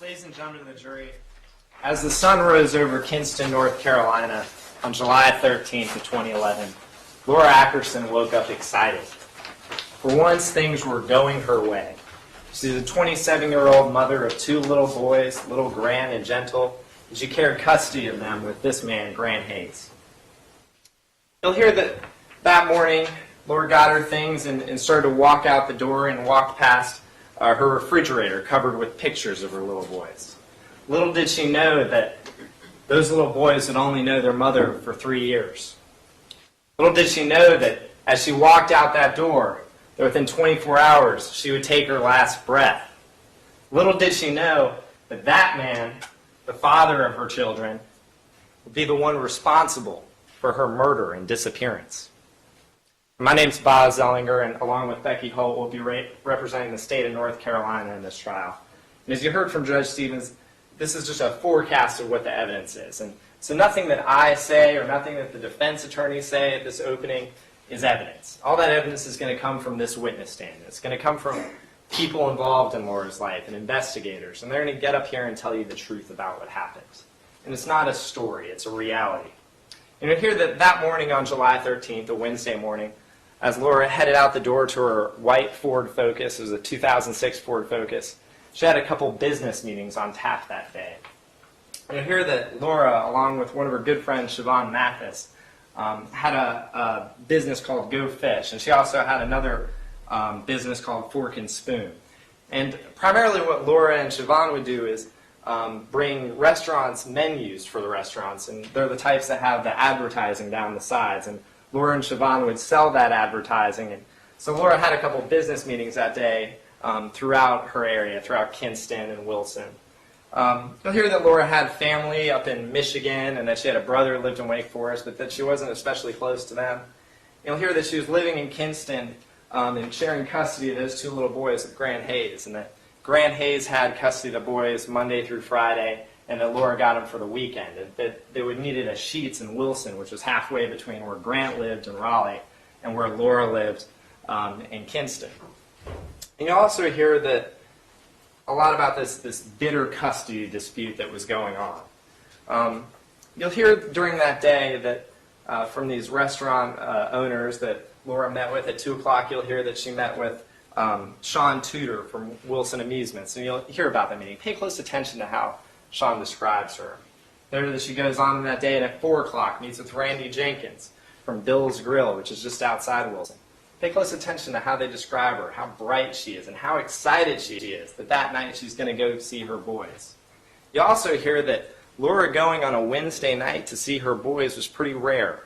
Ladies and gentlemen of the jury, as the sun rose over Kinston, North Carolina on July 13th of 2011, Laura Ackerson woke up excited. For once, things were going her way. She's a 27-year-old mother of two little boys, little Grant and Gentle, and she cared custody of them with this man, Grant Hayes. You'll hear that morning, Laura got her things and started to walk out the door and walked past her refrigerator covered with pictures of her little boys. Little did she know that those little boys would only know their mother for 3 years. Little did she know that as she walked out that door, that within 24 hours she would take her last breath. Little did she know that that man, the father of her children, would be the one responsible for her murder and disappearance. My name's Bob Zellinger, and along with Becky Holt, we'll be representing the state of North Carolina in this trial. And as you heard from Judge Stevens, this is just a forecast of what the evidence is. And so nothing that I say or nothing that the defense attorneys say at this opening is evidence. All that evidence is going to come from this witness stand. It's going to come from people involved in Laura's life and investigators. And they're going to get up here and tell you the truth about what happened. And it's not a story, it's a reality. And you'll hear that morning on July 13th, a Wednesday morning, as Laura headed out the door to her white Ford Focus, it was a 2006 Ford Focus, she had a couple business meetings on tap that day. And you'll hear that Laura, along with one of her good friends, Siobhan Mathis, had a business called Go Fish, and she also had another business called Fork and Spoon. And primarily what Laura and Siobhan would do is bring restaurants menus for the restaurants, and they're the types that have the advertising down the sides. And Laura and Siobhan would sell that advertising. And so Laura had a couple business meetings that day throughout her area, throughout Kinston and Wilson. You'll hear that Laura had family up in Michigan and that she had a brother who lived in Wake Forest, but that she wasn't especially close to them. You'll hear that she was living in Kinston and sharing custody of those two little boys with Grant Hayes, and that Grant Hayes had custody of the boys Monday through Friday, and that Laura got them for the weekend. And that they would meet at a Sheets in Wilson, which was halfway between where Grant lived in Raleigh and where Laura lived in Kinston. And you'll also hear that a lot about this bitter custody dispute that was going on. You'll hear during that day that from these restaurant owners that Laura met with at 2 o'clock, you'll hear that she met with Sean Tudor from Wilson Amusements, and you'll hear about that meeting. Pay close attention to how Sean describes her. There that she goes on that day, and at 4 o'clock meets with Randy Jenkins from Bill's Grill, which is just outside Wilson. Pay close attention to how they describe her, how bright she is, and how excited she is that night she's going to go see her boys. You also hear that Laura going on a Wednesday night to see her boys was pretty rare.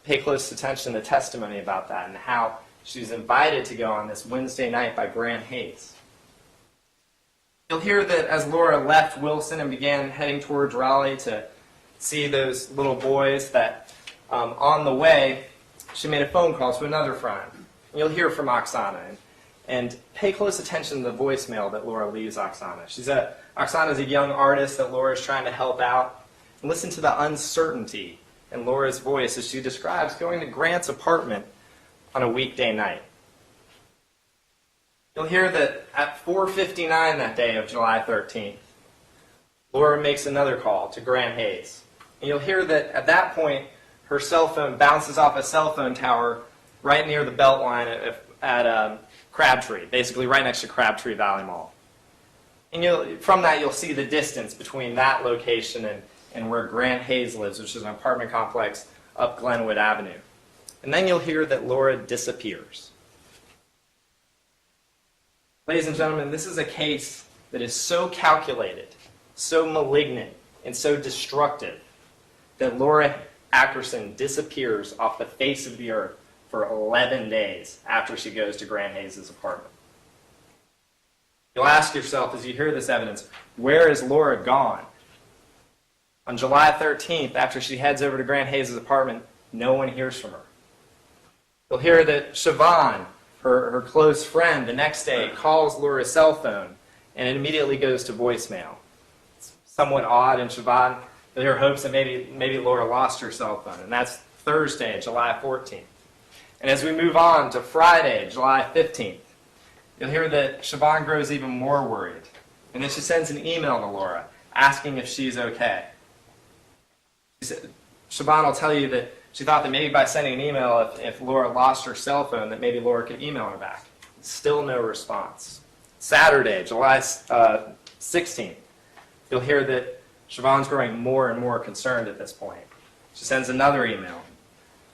Pay close attention to the testimony about that and how she was invited to go on this Wednesday night by Grant Hayes. You'll hear that as Laura left Wilson and began heading towards Raleigh to see those little boys, that on the way, she made a phone call to another friend. And you'll hear from Oksana. And pay close attention to the voicemail that Laura leaves Oksana. Oksana's a young artist that Laura's trying to help out. And listen to the uncertainty in Laura's voice as she describes going to Grant's apartment on a weekday night. You'll hear that at 4:59 that day of July 13th, Laura makes another call to Grant Hayes. And you'll hear that at that point, her cell phone bounces off a cell phone tower right near the Beltline at Crabtree, basically right next to Crabtree Valley Mall. And from that, you'll see the distance between that location and where Grant Hayes lives, which is an apartment complex up Glenwood Avenue. And then you'll hear that Laura disappears. Ladies and gentlemen, this is a case that is so calculated, so malignant, and so destructive that Laura Ackerson disappears off the face of the earth for 11 days after she goes to Grant Hayes' apartment. You'll ask yourself as you hear this evidence, where is Laura gone? On July 13th, after she heads over to Grant Hayes' apartment, no one hears from her. You'll hear that Siobhan, her close friend, the next day calls Laura's cell phone, and it immediately goes to voicemail. It's somewhat odd, and Siobhan, there are hopes that maybe Laura lost her cell phone, and that's Thursday, July 14th. And as we move on to Friday, July 15th, you'll hear that Siobhan grows even more worried. And then she sends an email to Laura asking if she's okay. Siobhan will tell you that she thought that maybe by sending an email, if Laura lost her cell phone, that maybe Laura could email her back. Still no response. Saturday, July 16th, you'll hear that Siobhan's growing more and more concerned at this point. She sends another email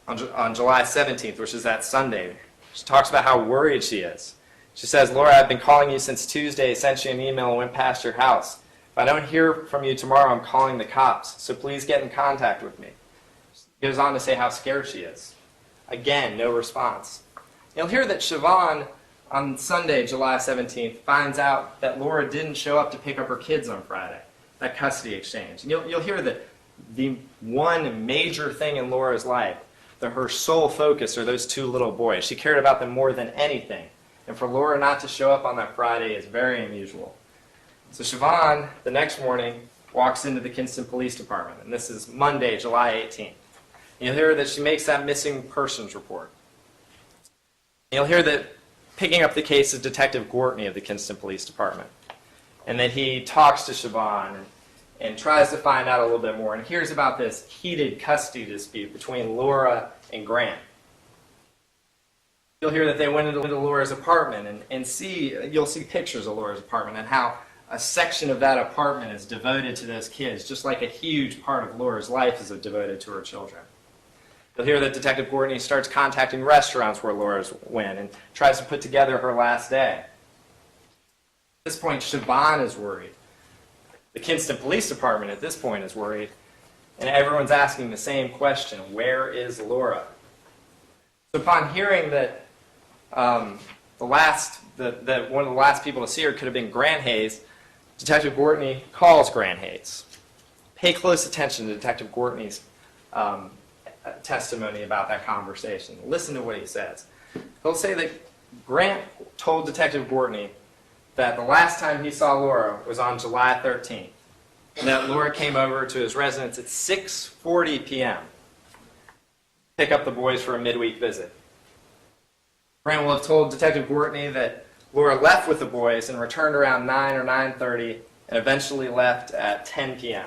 on July 17th, which is that Sunday. She talks about how worried she is. She says, "Laura, I've been calling you since Tuesday, sent you an email, and went past your house. If I don't hear from you tomorrow, I'm calling the cops, so please get in contact with me." She goes on to say how scared she is. Again, no response. You'll hear that Siobhan, on Sunday, July 17th, finds out that Laura didn't show up to pick up her kids on Friday, that custody exchange. And you'll hear that the one major thing in Laura's life, that her sole focus are those two little boys. She cared about them more than anything. And for Laura not to show up on that Friday is very unusual. So Siobhan, the next morning, walks into the Kinston Police Department. And this is Monday, July 18th. And you'll hear that she makes that missing persons report. And you'll hear that picking up the case is Detective Gortney of the Kinston Police Department. And that he talks to Siobhan and tries to find out a little bit more and hears about this heated custody dispute between Laura and Grant. You'll hear that they went into Laura's apartment and you'll see pictures of Laura's apartment and how a section of that apartment is devoted to those kids, just like a huge part of Laura's life is devoted to her children. You'll hear that Detective Gortney starts contacting restaurants where Laura's went and tries to put together her last day. At this point, Siobhan is worried. The Kinston Police Department at this point is worried, and everyone's asking the same question: where is Laura? So upon hearing that one of the last people to see her could have been Grant Hayes, Detective Gortney calls Grant Hayes. Pay close attention to Detective Gortney's testimony about that conversation. Listen to what he says. He'll say that Grant told Detective Gortney that the last time he saw Laura was on July 13th, and that Laura came over to his residence at 6:40 p.m. to pick up the boys for a midweek visit. Grant will have told Detective Gortney that Laura left with the boys and returned around 9 or 9:30 and eventually left at 10 p.m.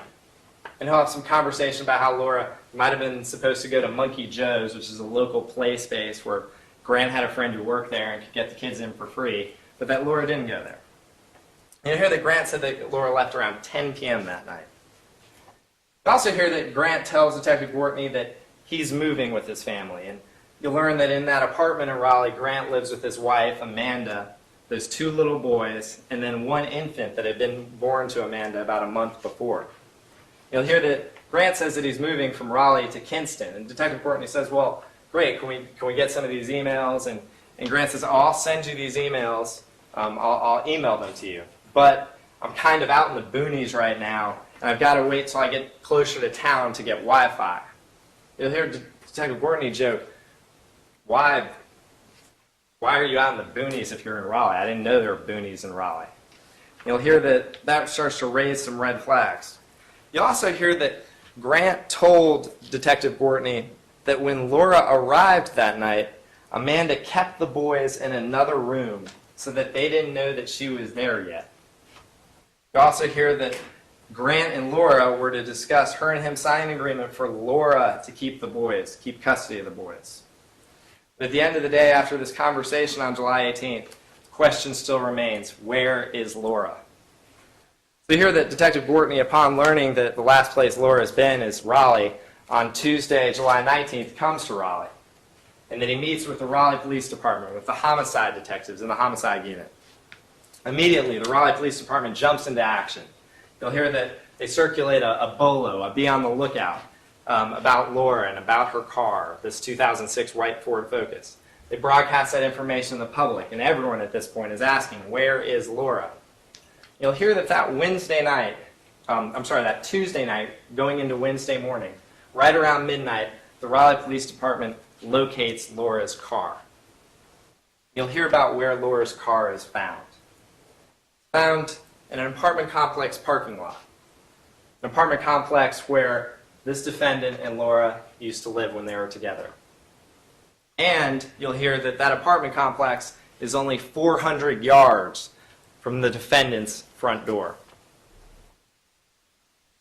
And he'll have some conversation about how Laura might have been supposed to go to Monkey Joe's, which is a local play space where Grant had a friend who worked there and could get the kids in for free, but that Laura didn't go there. And you'll hear that Grant said that Laura left around 10 p.m. that night. You'll also hear that Grant tells Detective Gortney that he's moving with his family, and you'll learn that in that apartment in Raleigh, Grant lives with his wife, Amanda, those two little boys, and then one infant that had been born to Amanda about a month before. You'll hear that Grant says that he's moving from Raleigh to Kinston, and Detective Gortney says, "Well, great, can we get some of these emails?" And Grant says, "Oh, I'll send you these emails, I'll email them to you, but I'm kind of out in the boonies right now, and I've got to wait till I get closer to town to get Wi-Fi." You'll hear Detective Gortney joke, Why are you out in the boonies if you're in Raleigh? I didn't know there were boonies in Raleigh." You'll hear that starts to raise some red flags. You'll also hear that Grant told Detective Gortney that when Laura arrived that night, Amanda kept the boys in another room so that they didn't know that she was there yet. You also hear that Grant and Laura were to discuss her and him signing an agreement for Laura to keep the boys, keep custody of the boys. But at the end of the day, after this conversation on July 18th, the question still remains: where is Laura? So you hear that Detective Gortney, upon learning that the last place Laura has been is Raleigh, on Tuesday, July 19th, comes to Raleigh. And then he meets with the Raleigh Police Department, with the homicide detectives in the homicide unit. Immediately, the Raleigh Police Department jumps into action. You'll hear that they circulate a bolo, a be on the lookout, about Laura and about her car, this 2006 white Ford Focus. They broadcast that information to the public, and everyone at this point is asking, where is Laura? You'll hear that that Tuesday night, going into Wednesday morning, right around midnight, the Raleigh Police Department locates Laura's car. You'll hear about where Laura's car is found. Found in an apartment complex parking lot. An apartment complex where this defendant and Laura used to live when they were together. And you'll hear that apartment complex is only 400 yards from the defendant's front door.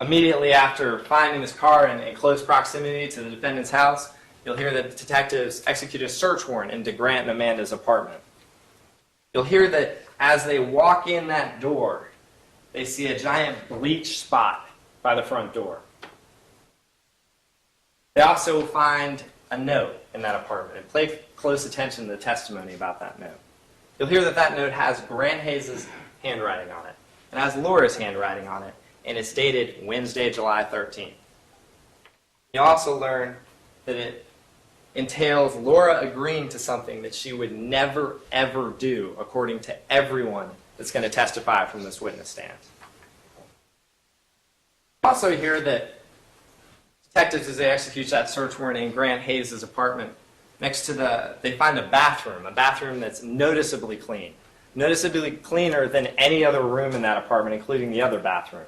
Immediately after finding this car in close proximity to the defendant's house, you'll hear that detectives execute a search warrant into Grant and Amanda's apartment. You'll hear that as they walk in that door, they see a giant bleach spot by the front door. They also find a note in that apartment, and pay close attention to the testimony about that note. You'll hear that that note has Grant Hayes' handwriting on it, and has Laura's handwriting on it, and it's dated Wednesday, July 13th. You also learn that it entails Laura agreeing to something that she would never, ever do, according to everyone that's going to testify from this witness stand. Also hear that detectives, as they execute that search warrant in Grant Hayes' apartment, they find a bathroom that's noticeably clean. Noticeably cleaner than any other room in that apartment, including the other bathroom.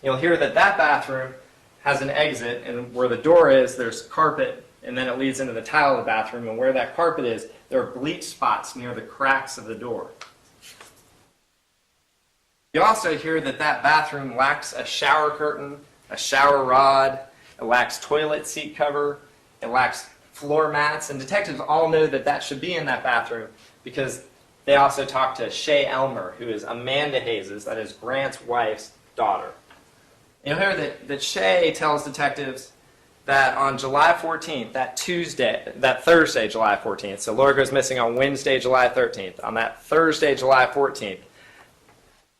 You'll hear that that bathroom has an exit, and where the door is, there's carpet, and then it leads into the tile of the bathroom, and where that carpet is, there are bleach spots near the cracks of the door. You also hear that that bathroom lacks a shower curtain, a shower rod, it lacks toilet seat cover, it lacks floor mats, and detectives all know that that should be in that bathroom because they also talked to Shay Elmer, who is Amanda Hayes', that is Grant's wife's daughter. You'll hear that Shay tells detectives that on July 14th, that Thursday, July 14th, so Laura goes missing on Wednesday, July 13th. On that Thursday, July 14th,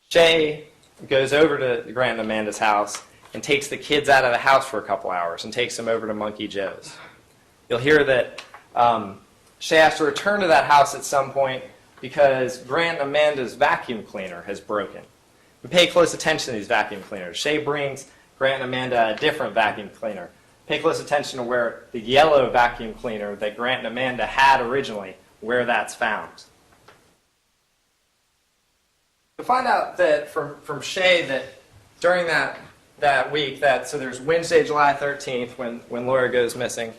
Shay goes over to Grant and Amanda's house and takes the kids out of the house for a couple hours and takes them over to Monkey Joe's. You'll hear that Shay has to return to that house at some point because Grant and Amanda's vacuum cleaner has broken. We pay close attention to these vacuum cleaners. Shay brings Grant and Amanda a different vacuum cleaner. Pay close attention to where the yellow vacuum cleaner that Grant and Amanda had originally, where that's found. To find out that from Shay that during that week, so there's Wednesday, July 13th when Laura goes missing.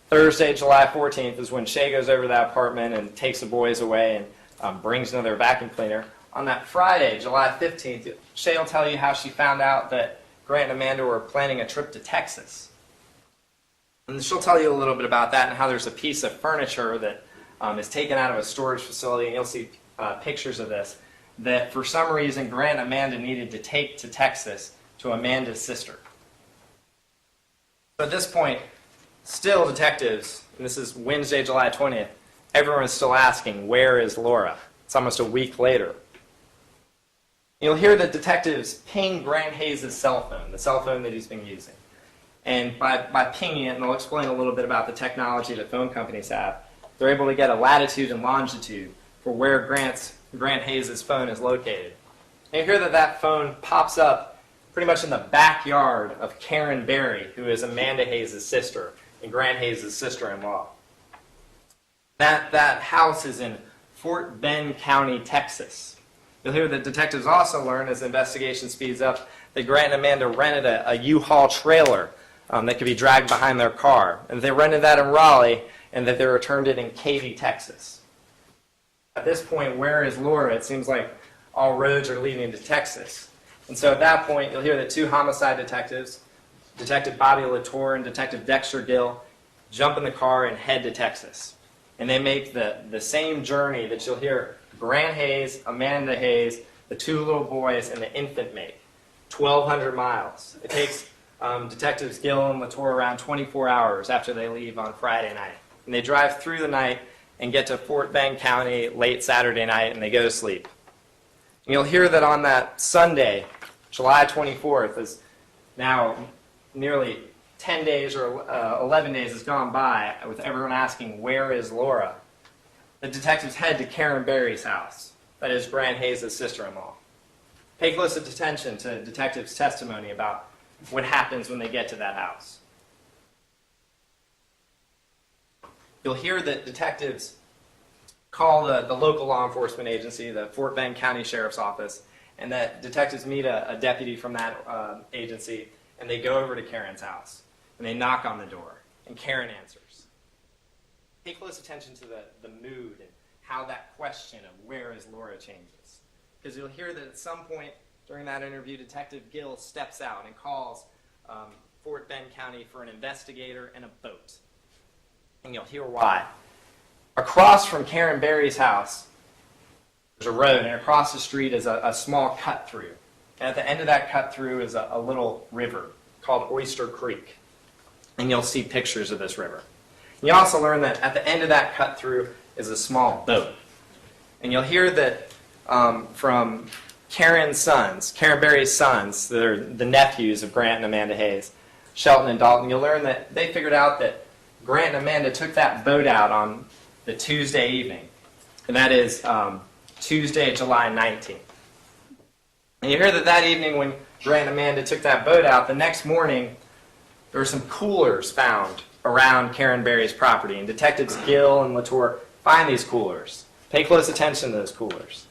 Thursday, July 14th is when Shay goes over to that apartment and takes the boys away and brings another vacuum cleaner. On that Friday, July 15th, Shay will tell you how she found out that Grant and Amanda were planning a trip to Texas. And she'll tell you a little bit about that and how there's a piece of furniture that is taken out of a storage facility, and you'll see pictures of this, that for some reason Grant and Amanda needed to take to Texas to Amanda's sister. So at this point, still detectives, and this is Wednesday, July 20th, everyone's still asking, where is Laura? It's almost a week later. You'll hear that detectives ping Grant Hayes' cell phone, the cell phone that he's been using. And by pinging it, and they'll explain a little bit about the technology that phone companies have, they're able to get a latitude and longitude for where Grant Hayes' phone is located. And you hear that phone pops up pretty much in the backyard of Karen Berry, who is Amanda Hayes' sister and Grant Hayes' sister-in-law. That house is in Fort Bend County, Texas. You'll hear that detectives also learn, as the investigation speeds up, that Grant and Amanda rented a U-Haul trailer that could be dragged behind their car. And they rented that in Raleigh, and that they returned it in Katy, Texas. At this point, where is Laura? It seems like all roads are leading to Texas. And so at that point, you'll hear that two homicide detectives, Detective Bobby Latour and Detective Dexter Gill, jump in the car and head to Texas. And they make the same journey that you'll hear Grant Hayes, Amanda Hayes, the two little boys, and the infant make. 1,200 miles. It takes Detectives Gill and Latour around 24 hours after they leave on Friday night. And they drive through the night and get to Fort Bend County late Saturday night, and they go to sleep. And you'll hear that on that Sunday, July 24th, is now nearly 10 days or 11 days has gone by with everyone asking, where is Laura? The detectives head to Karen Berry's house, that is Grant Hayes' sister-in-law. Pay close attention to detectives' testimony about what happens when they get to that house. You'll hear that detectives call the local law enforcement agency, the Fort Bend County Sheriff's Office, and that detectives meet a deputy from that agency, and they go over to Karen's house, and they knock on the door, and Karen answers. Pay close attention to the mood and how that question of where is Laura changes. Because you'll hear that at some point During that interview, Detective Gill steps out and calls Fort Bend County for an investigator and a boat. And you'll hear why. Across from Karen Berry's house, there's a road, and across the street is a small cut-through. And at the end of that cut-through is a little river called Oyster Creek. And you'll see pictures of this river. And you also learn that at the end of that cut-through is a small boat. And you'll hear that from Karen Berry's sons, they're the nephews of Grant and Amanda Hayes, Shelton and Dalton. You'll learn that they figured out that Grant and Amanda took that boat out on the Tuesday evening. And that is Tuesday, July 19th. And you hear that evening when Grant and Amanda took that boat out, the next morning there were some coolers found around Karen Berry's property. And Detectives Gill and Latour find these coolers. Pay close attention to those coolers.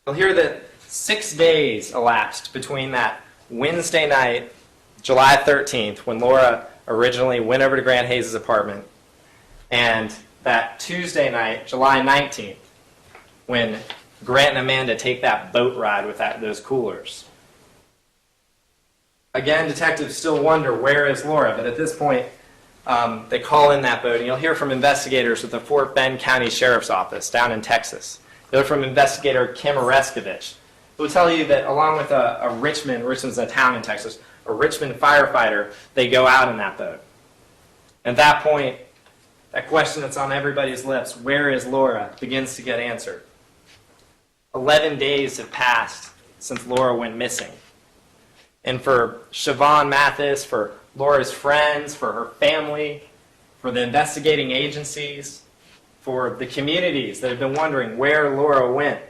You'll hear that 6 days elapsed between that Wednesday night, July 13th, when Laura originally went over to Grant Hayes' apartment, and that Tuesday night, July 19th, when Grant and Amanda take that boat ride with those coolers. Again, detectives still wonder, where is Laura? But at this point, they call in that boat, and you'll hear from investigators with the Fort Bend County Sheriff's Office down in Texas. You'll hear from investigator Kim Oreskovich, who will tell you that along with Richmond's a town in Texas, a Richmond firefighter, they go out in that boat. At that point, that question that's on everybody's lips, where is Laura, begins to get answered. 11 days have passed since Laura went missing. And for Siobhan Mathis, for Laura's friends, for her family, for the investigating agencies, for the communities that have been wondering where Laura went,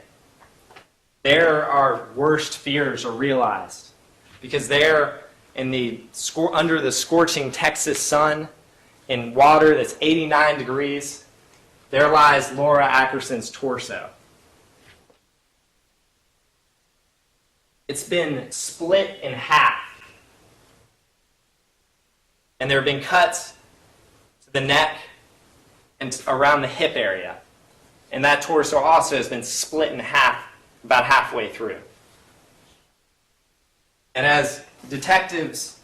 our worst fears are realized. Because there, under the scorching Texas sun, in water that's 89 degrees, there lies Laura Ackerson's torso. It's been split in half. And there have been cuts to the neck and around the hip area. And that torso also has been split in half, about halfway through. And as detectives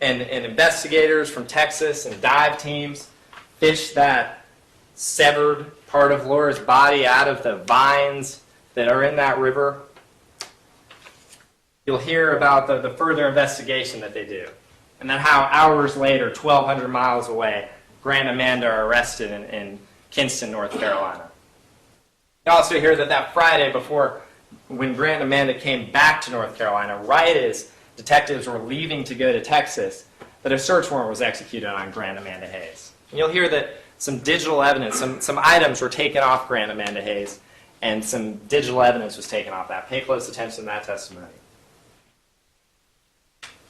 and investigators from Texas and dive teams fish that severed part of Laura's body out of the vines that are in that river, you'll hear about the further investigation that they do. And then how hours later, 1,200 miles away, Grant and Amanda are arrested in Kinston, North Carolina. You also hear that Friday before, when Grant and Amanda came back to North Carolina, right as detectives were leaving to go to Texas, that a search warrant was executed on Grant and Amanda Hayes. And you'll hear that some digital evidence, some items were taken off Grant and Amanda Hayes, and some digital evidence was taken off that. Pay close attention to that testimony.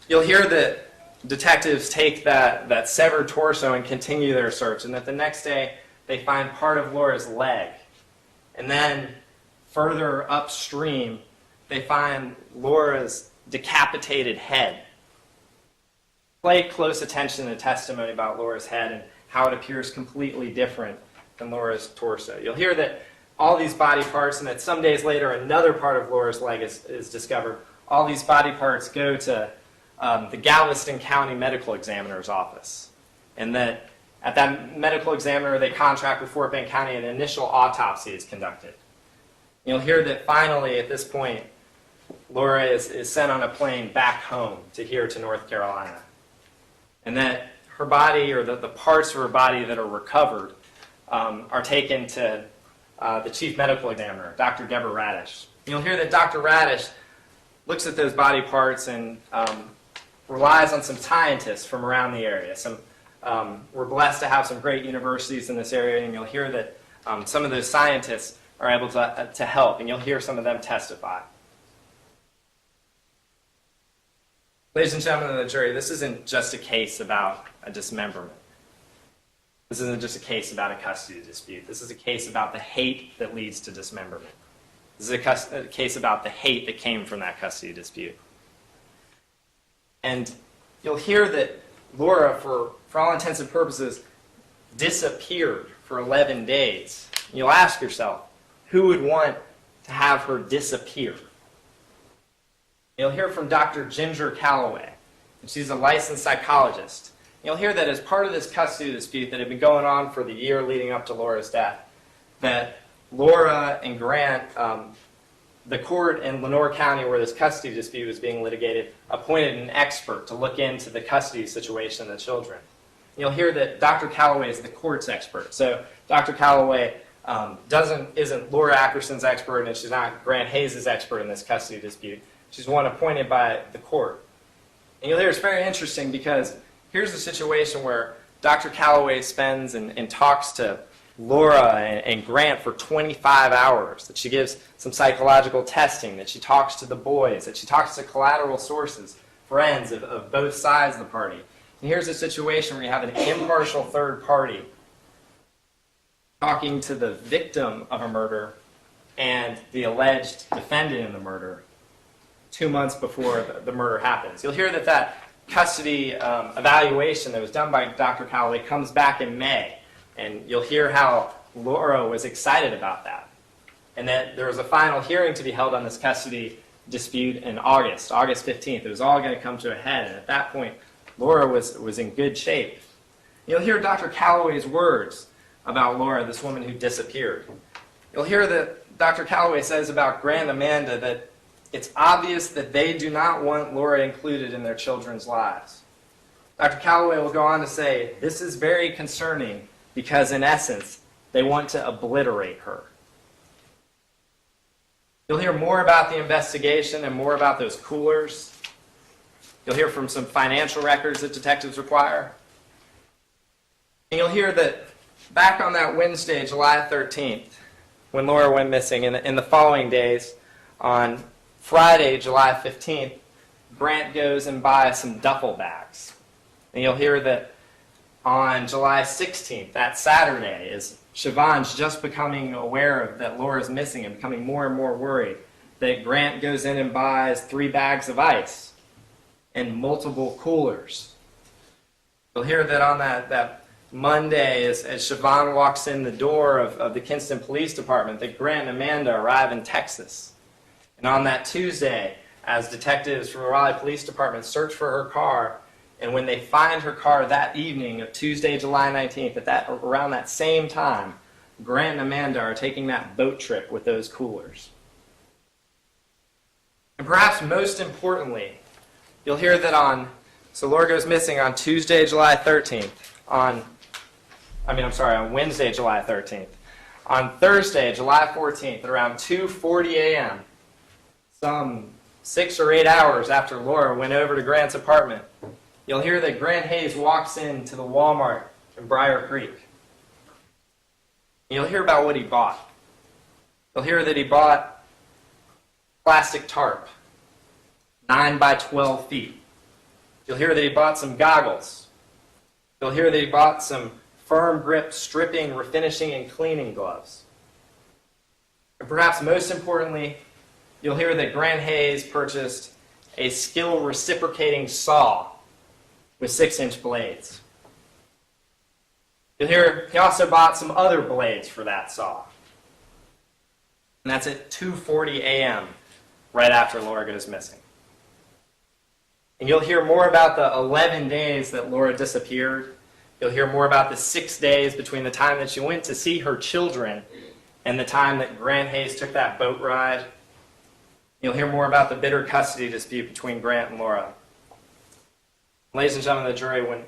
You'll hear that detectives take that severed torso and continue their search, and that the next day they find part of Laura's leg. And then further upstream, they find Laura's decapitated head. Pay close attention to the testimony about Laura's head and how it appears completely different than Laura's torso. You'll hear that all these body parts, and that some days later another part of Laura's leg is discovered. All these body parts go to the Galveston County Medical Examiner's office. And that at that medical examiner, they contract with Fort Bend County, and an initial autopsy is conducted. You'll hear that finally, at this point, Laura is sent on a plane back home to North Carolina. And that her body, or the parts of her body that are recovered, are taken to the chief medical examiner, Dr. Deborah Radish. You'll hear that Dr. Radish looks at those body parts and relies on some scientists from around the area. We're blessed to have some great universities in this area, and you'll hear that some of those scientists are able to help, and you'll hear some of them testify. Ladies and gentlemen of the jury, this isn't just a case about a dismemberment. This isn't just a case about a custody dispute. This is a case about the hate that leads to dismemberment. This is a case about the hate that came from that custody dispute. And you'll hear that Laura, for all intents and purposes, disappeared for 11 days. You'll ask yourself, who would want to have her disappear? You'll hear from Dr. Ginger Calloway, and she's a licensed psychologist. You'll hear that as part of this custody dispute that had been going on for the year leading up to Laura's death, that Laura and Grant, the court in Lenore County where this custody dispute was being litigated, appointed an expert to look into the custody situation of the children. You'll hear that Dr. Calloway is the court's expert. So Dr. Calloway isn't Laura Ackerson's expert, and she's not Grant Hayes' expert in this custody dispute. She's one appointed by the court. And you'll hear it's very interesting because here's the situation where Dr. Calloway spends and talks to Laura and Grant for 25 hours, that she gives some psychological testing, that she talks to the boys, that she talks to collateral sources, friends of both sides of the party. And here's a situation where you have an impartial third party talking to the victim of a murder and the alleged defendant in the murder 2 months before the murder happens. You'll hear that custody evaluation that was done by Dr. Calloway comes back in May. And you'll hear how Laura was excited about that. And that there was a final hearing to be held on this custody dispute in August 15th. It was all going to come to a head. And at that point, Laura was in good shape. You'll hear Dr. Calloway's words about Laura, this woman who disappeared. You'll hear that Dr. Calloway says about Grant and Amanda that it's obvious that they do not want Laura included in their children's lives. Dr. Calloway will go on to say, this is very concerning because, in essence, they want to obliterate her. You'll hear more about the investigation and more about those coolers. You'll hear from some financial records that detectives require. And you'll hear that back on that Wednesday, July 13th, when Laura went missing, in the following days, on Friday, July 15th, Grant goes and buys some duffel bags. And you'll hear that on July 16th, that Saturday, as Siobhan's just becoming aware of that Laura's missing and becoming more and more worried, that Grant goes in and buys 3 bags of ice and multiple coolers. You'll hear that on that Monday, as Siobhan walks in the door of the Kinston Police Department, that Grant and Amanda arrive in Texas. And on that Tuesday, as detectives from the Raleigh Police Department search for her car, and when they find her car that evening of Tuesday, July 19th, around that same time, Grant and Amanda are taking that boat trip with those coolers. And perhaps most importantly, you'll hear that so Laura goes missing on Tuesday, July 13th, on Wednesday, July 13th. On Thursday, July 14th, at around 2:40 a.m., some 6 or 8 hours after Laura went over to Grant's apartment, you'll hear that Grant Hayes walks into the Walmart in Briar Creek. You'll hear about what he bought. You'll hear that he bought plastic tarp, 9 by 12 feet. You'll hear that he bought some goggles. You'll hear that he bought some firm grip stripping, refinishing, and cleaning gloves. And perhaps most importantly, you'll hear that Grant Hayes purchased a skill reciprocating saw with 6-inch blades. You'll hear he also bought some other blades for that saw. And that's at 2:40 a.m., right after Laura goes missing. And you'll hear more about the 11 days that Laura disappeared. You'll hear more about the 6 days between the time that she went to see her children and the time that Grant Hayes took that boat ride. You'll hear more about the bitter custody dispute between Grant and Laura. Ladies and gentlemen of the jury, when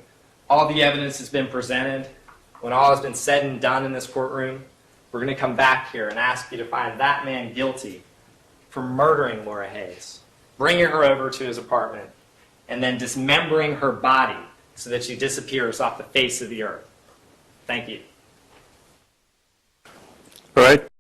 all the evidence has been presented, when all has been said and done in this courtroom, we're going to come back here and ask you to find that man guilty for murdering Laura Hayes, bringing her over to his apartment, and then dismembering her body so that she disappears off the face of the earth. Thank you. All right.